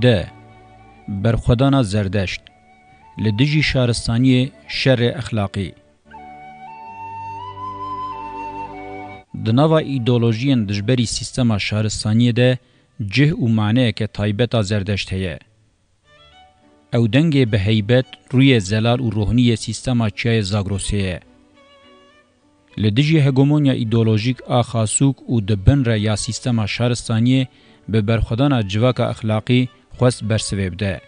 ده برخودانا زردشت لدجی شارستانی شر اخلاقی دنوا ایدئولوژیان دجبری سیستما شارستانی ده جه و معنی که تایبتا زردشت هیه. او دنگ به هیبت روی زلال و روحنی سیستما چای زاگروسیه. لدجی هگمونیا ایدئولوژیک آخاسوک و دبن را یا سیستما شارستانی به برخودان جواک اخلاقی خواست برسویب ده.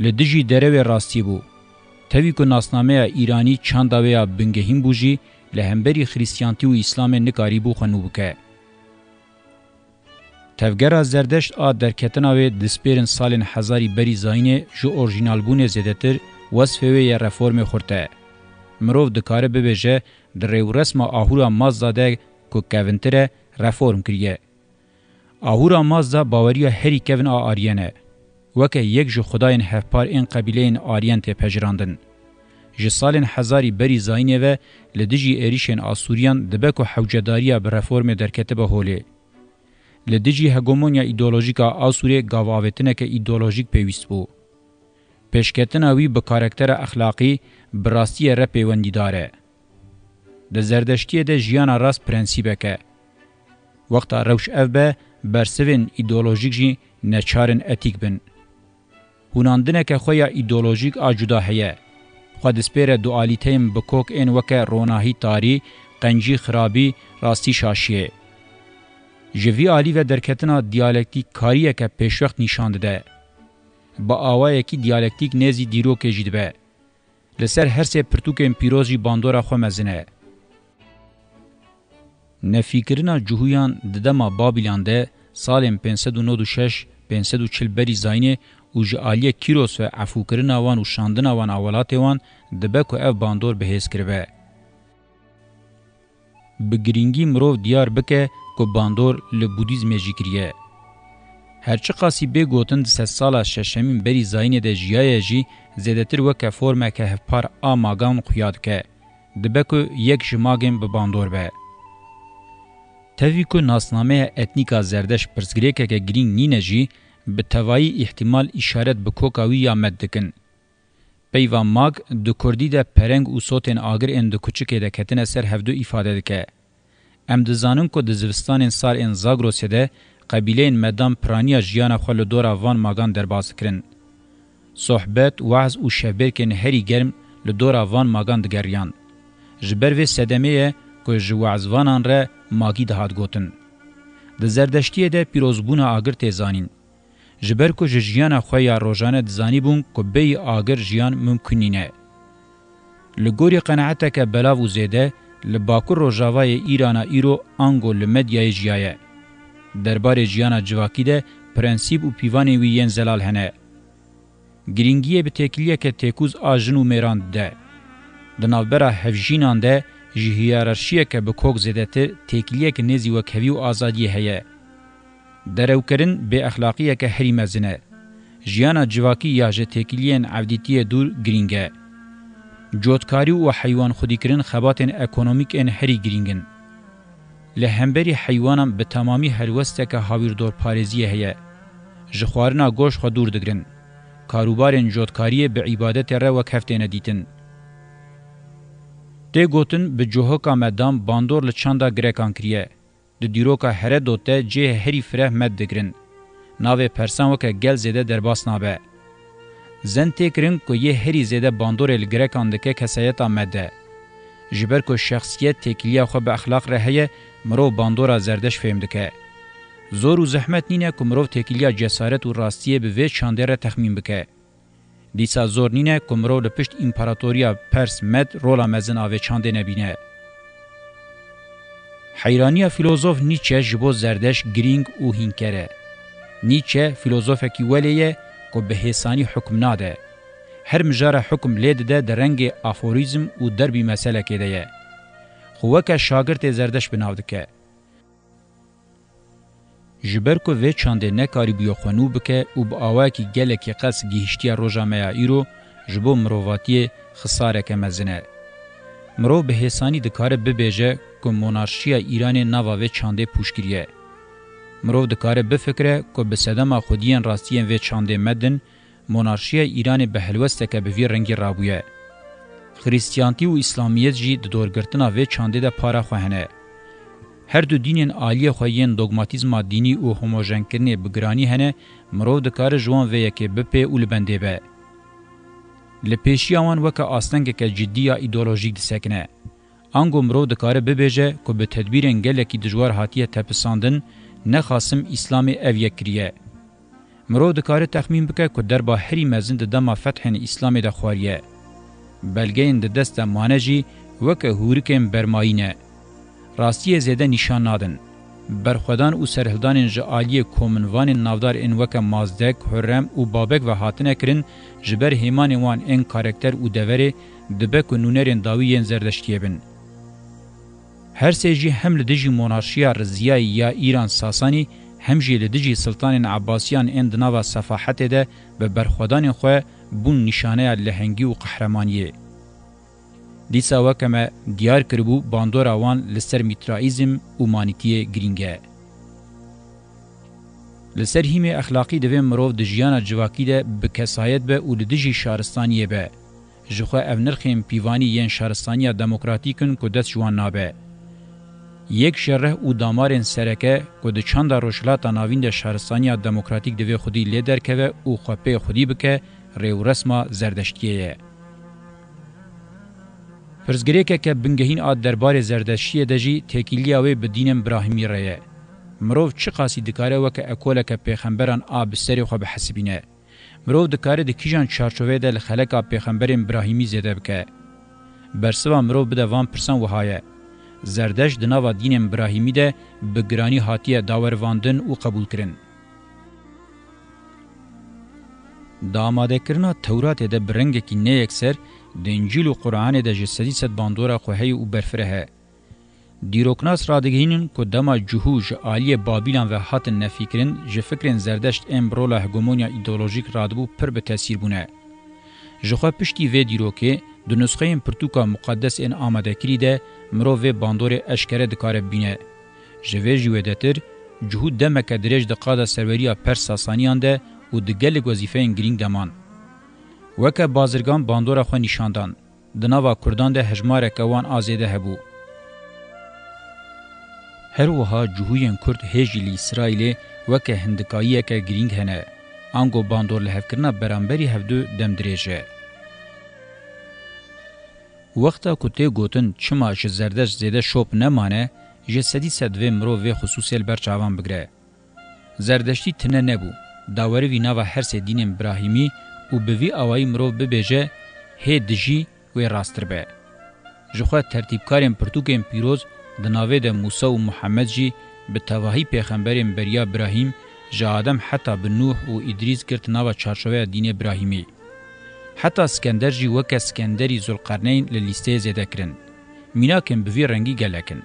لدجی دروی راستی بو. تاوی که ناسنامه ایرانی چانداویا بنگهیم بوجی لهمبری خریستیانتی و اسلام نکاری بو خنو بکه. تفگر زردشت آ در کتناوی دسپیرن سالن هزاری بری زاینه جو اورژینال بونه زیدتر وصفه یا رفورم خورته. مروف دکاره ببیجه در ریو رسم آهورا مازداده که کونتره رفورم کریه. آهورا مازدا باوریا هری کون آریانه. وکه یک جو خداین هفپار این قبیله این آریان ته پجراندن. جسالن هزاری بری زاینه و لدجی ایریشن آسوریان دبکو حوجداریا به رفورم در کتبه هوله. لدجی هگمونیا ایدئولوژیکا آسوری گاواوتنه که ایدئولوژیک پیوست بو. پیشکتنا وی به کاراکتر اخلاقی براستی را پیوندی داره. ده زردشتی ده جیانا راست پرنسیبه که. وقتا روش اف به برسوین ایدئولوژیک جی نچارن اتیک بن. هوناندنه که خویا ایدئولوژیک آجودا هیه. خود اسپیر دوالیتیم بکوک این وکه روناهی تاری، قنجی خرابی، راستی شاشیه. جوی آلی و درکتنا دیالکتیک کاریه که پیشوقت نشانده ده. با آوائه کی دیالکتیک نزی دیرو که جید به. لسر هر سه پرتوک امپیروزی باندورا خو مزنه. نفیکرنا جهویان ددما بابیلان ده سالم 596-540 بری زاینه و جعالیه کیروس و عفوکرنا وان و شاندنا وان اولات وان دبکو اف باندور بهیز کربه. بگرینگی مروف دیار بکه که باندور لبودیزم جیکریه. هرچه قاسی بگوتند سه سالا ششمین بری زاینه ده جیایه جی زیدتر وکه فرمه که هفپار آماگان خویاد که دبکو یک جماگن به باندور به. تاوی که ناسنامه اتنیکا زردش پرسگریکه که گرینگ نینه جی به توایی احتمال اشارت به کوکاوی یا مدکن. پیوان ماگ دو کردی ده پرنگ و صوتین آگر این دو کچکه ده کتن سر هفدو ifade دکه. ام دزانن که دزوستان سال این زاگروسه ده قبیله مدام پرانیا جیانا خلو دورا وان ماگان درباز کرن. صحبت وعظ و شبر کن هری گرم لدورا وان ماگان دگریان. جبر و صدمه که جوعز وانان را ماگی دهات گوتن. ده زردشتیه ده پیروزبون آگر تیزانین. جبر که جیانا خویا روزانه دزانی بون که بی آگر جیان ممکنینه. لگوری قناعته که بلاو زیده لباکر روژاوای ایرانا ایرو آنگو لمدیای جیایه. درباره جیانا جواکی ده پرنسیب و پیوانی ویین زلال هنه. گرینگیه به تکلیه که تکوز آجن و میراند ده. دنالبرا هفجینان ده جهیارشیه که به کوک زده تر تکلیه که نزی و کوی و آزادی هیه. درو کرن به اخلاقیه که هری مزنه. جیانا جواکی یا جه تکلیین عبدیتی دور گرینگه. جوتکاری و حیوان خودی کرن خباتن اکونومیک ان هری گرینگن. لهمبری حیوانم به تمامی هلوسته که هاویر دور پارزیه هیه. جخوارنا گوش خود دور دگرن. کاروبارن جوتکاری به عبادت را و کفتین دیتن. ده گوتن به جوهکا مدام باندور لچاندا گریکان کریه. ده دیروکا هره دوته جه هری فره مد دگرن. ناوه پرسان وکه گل زیده درباس نابه. زن تکرن که یه هری زیده باندور الگریکان دکه کسایتا مده. جبر که شخصیت تکلیه خو به اخلاق رهیه مرو باندورا زردش فهم دکه. زور و زحمت نینه که مرو تکلیه جسارت و راستیه به ویچ چانده را تخمین بکه. دیسا زور نینه که مرو لپشت امپراتوریا پرس مد رولا مزن آوه چانده نبینه. حیرانیه فیلوزوف نیچه جبو زردش گرینگ و هینکره. نیچه فیلوزوفکی ولیه که به حسانی حکم ناده. هر مجاره حکم لید ده در رنگ آفوریزم و دربی مسئله که ده. خوکه شاگرد زردش بناوده که. جبر که وی چانده نکاری بیو خونو بکه و با آواکی گله که قص گیشتی روژا میا ایرو جبو مروواتی خساره که مزنه. مرو به حسانی دکاره ببیجه که مونارشی ایران نواوه چانده پوشگیریه. مرو دکاره بفکره که به صدما خودیان راستیان و چانده مدن مونارشیا ایران به هلوسته که به وی رنگی رابویه. خریستیانتی و اسلامیت جی دورگرتنا و چانده ده پارا خوهنه. هر دو دینین آلیه خویین دوگماتیزما دینی و هوموژن کرنه بگرانی هنه مرو دکاره جوان و یکی بپه او لبنده به. لپیشی آوان وکا آستنگه که جدی یا ایدولوژیک دسکنه. آنگو مرو دکاره ببیجه که به تدبیر انگلکی دجوار حاتیه تپساندن نخاسم اسلام اویه کریه. مرو دکاره تخمین بکه که در با هری مزن ده دما فتحن اسلام ده خواریه. بلگه این ده دست مانجی وکه هورکم برماینه. راستی زیده نشان نادن. برخودان او سرهلدان جعالی کومنوان نافدار این وکه مازدک، حرم و بابک و حاتنه کرن جبر هیمان وان این کارکتر و دوره دبک و نونرین داویین زردشتیه بن. هر سیجی هم لدجی مونارشیا رزیایی یا ایران ساسانی هم جی لدجی سلطان عباسیان اندنا و صفاحت ده به برخودان خواه بون نشانه لهنگی و قهرمانیه. دیسا وکمه دیار کربو باندور آوان لسر میترائیزم و مانیتی گرینگه. لسر هیم اخلاقی دوی مروف دجیان جواکی ده بکسایت به و لدجی شارستانیه به. جخواه او نرخیم پیوانی ین شارستانی دموکراتیکن که دست جوان نابه. یک شرح او دامارن سرکه که ده چند روشلاتا ناوین ده شهرستانی دموکراتیک دوی خودی لیدر که او خواه خودی بکه ریو رسما زردشتیه. فرزگری که بنگهین آد دربار زردشتیه دجی تکیلیاوی بدین براهیمی رایه. مروف چه قاسی دکاره وکه اکوله که پیغمبران آب سری خواه بحسبینه. مروف دکاره ده کیجان چارچوه ده لخلقا پیغمبرین براهیمی زیده بکه. برسوا مروف بده وان پرسان وحایه. زردش دناوا دین ابراهیمی ده بگرانی هاتیه داورواندن و قبول کرن. داماده کرنا تورات ده برنگ کی نه اکثر د انجیل و قرآن ده جسدی صد باندورا خوهی و برفره. دیروکناس رادگینن که دما جهوج آلی بابیلان و هاتن نفیکرن جفکرن زردشت امبرولا هگمونیا ایدولوژیک رادبو پر به تاثیر بونه. جخوا پشتی و دیروکه دو نسخه این پرتوکا مقدس این آماده کری ده مرو و باندور اشکره دکاره بینه. جوه جویدتر جهود دمک درج دقاده سروریا پر ساسانیان ده و دگل وظیفه این گرینگ دمان. وکه بازرگان باندور خو نشاندان. دناوا کردان ده هجمار کوان آزیده هبو. هر وها جهوین کرد هجلی اسرائیل وکه هندکاییه که گرینگ هنه. آنگو باندور لحفکرنا برانبری هفدو دم دریجه. وقتا کته گوتن چما ش زردش زیده شوب نمانه جسدی صدوه مرو و خصوصی برچاوان بگره. زردشتی تنه نبو. داوری وینا و هر سه دین ابراهیمی و بوی آوائی مرو ببیجه هی دجی و راستر به. جخواه ترتیبکاریم پرتوکیم پیروز دناوه ده موسی و محمد جی به تواهی پیغمبریم بریا ابراهیم جا آدم حتی به نوح و ادریس کرد ناو چارچوه دین ابراهیمی. حتی اسکندر جی وکه اسکندری ذوالقرنین للیسته زیده کرن. مینا کم بوی رنگی گلکن.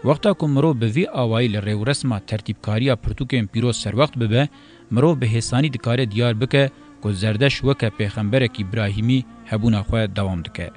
وقتا که مرو بوی آوائی لریو رسما ترتیبکاریا پرتوکیم پیروز سر وقت ببه مرو به حسانی دکاره دیار بکه که زردش وکه پیغمبرک ابراهیمی هبونا خواه دوام دکه.